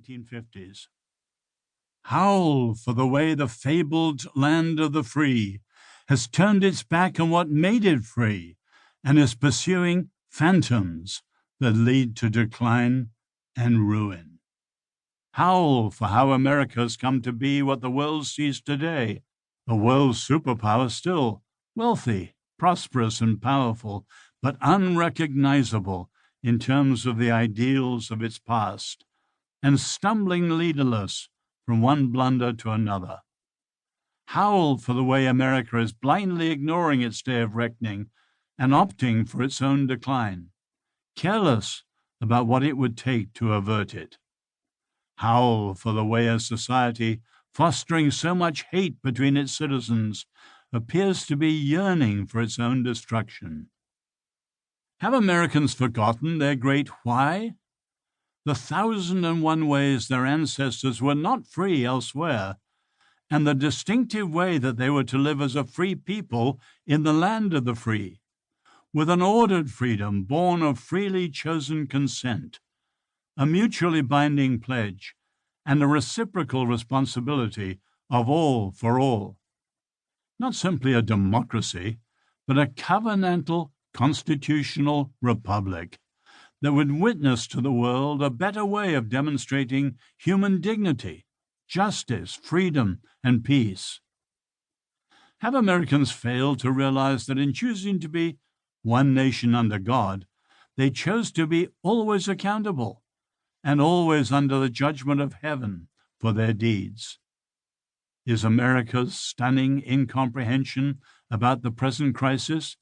1950s. Howl for the way the fabled land of the free has turned its back on what made it free and is pursuing phantoms that lead to decline and ruin. Howl for how America has come to be what the world sees today, a world superpower still, wealthy, prosperous, and powerful, but unrecognizable in terms of the ideals of its past, and stumbling leaderless from one blunder to another. Howl for the way America is blindly ignoring its day of reckoning and opting for its own decline, careless about what it would take to avert it. Howl for the way a society fostering so much hate between its citizens appears to be yearning for its own destruction. Have Americans forgotten their great why? The 1,001 ways their ancestors were not free elsewhere, and the distinctive way that they were to live as a free people in the land of the free, with an ordered freedom born of freely chosen consent, a mutually binding pledge, and a reciprocal responsibility of all for all. Not simply a democracy, but a covenantal constitutional republic that would witness to the world a better way of demonstrating human dignity, justice, freedom, and peace. Have Americans failed to realize that in choosing to be one nation under God, they chose to be always accountable and always under the judgment of heaven for their deeds? Is America's stunning incomprehension about the present crisis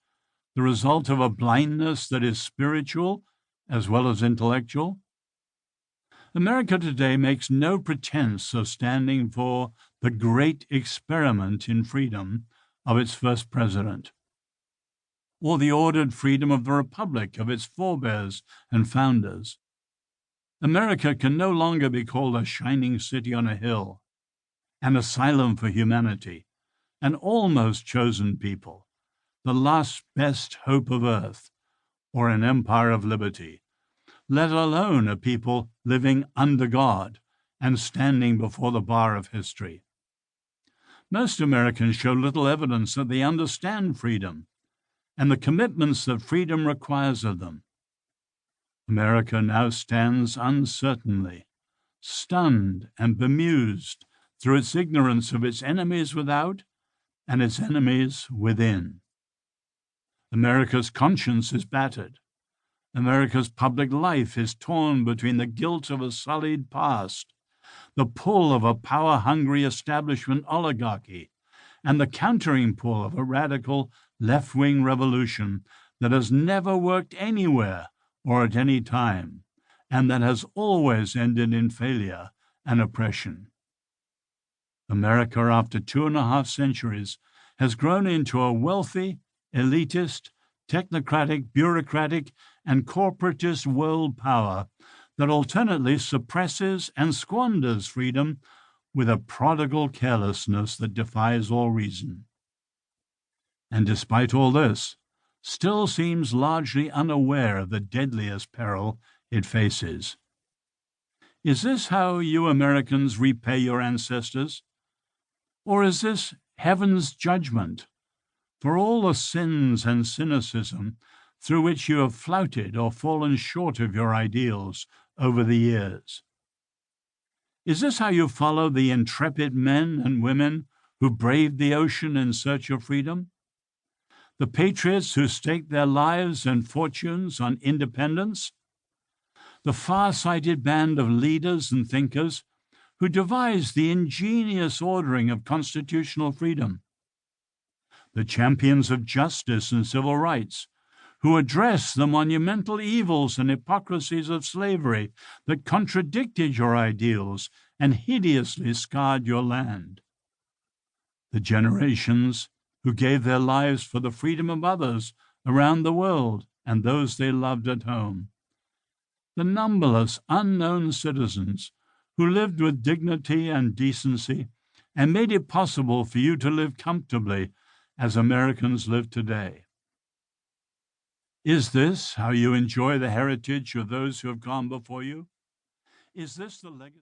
the result of a blindness that is spiritual as well as intellectual? America today makes no pretense of standing for the great experiment in freedom of its first president, or the ordered freedom of the republic of its forebears and founders. America can no longer be called a shining city on a hill, an asylum for humanity, an almost chosen people, the last best hope of earth, or an empire of liberty, let alone a people living under God and standing before the bar of history. Most Americans show little evidence that they understand freedom and the commitments that freedom requires of them. America now stands uncertainly, stunned and bemused through its ignorance of its enemies without and its enemies within. America's conscience is battered. America's public life is torn between the guilt of a sullied past, the pull of a power-hungry establishment oligarchy, and the countering pull of a radical left-wing revolution that has never worked anywhere or at any time, and that has always ended in failure and oppression. America, after 2.5 centuries, has grown into a wealthy, elitist, technocratic, bureaucratic, and corporatist world power that alternately suppresses and squanders freedom with a prodigal carelessness that defies all reason. And despite all this, still seems largely unaware of the deadliest peril it faces. Is this how you Americans repay your ancestors? Or is this heaven's judgment for all the sins and cynicism through which you have flouted or fallen short of your ideals over the years? Is this how you follow the intrepid men and women who braved the ocean in search of freedom? The patriots who staked their lives and fortunes on independence? The far-sighted band of leaders and thinkers who devised the ingenious ordering of constitutional freedom? The champions of justice and civil rights who addressed the monumental evils and hypocrisies of slavery that contradicted your ideals and hideously scarred your land? The generations who gave their lives for the freedom of others around the world and those they loved at home? The numberless unknown citizens who lived with dignity and decency and made it possible for you to live comfortably as Americans live today? Is this how you enjoy the heritage of those who have gone before you? Is this the legacy?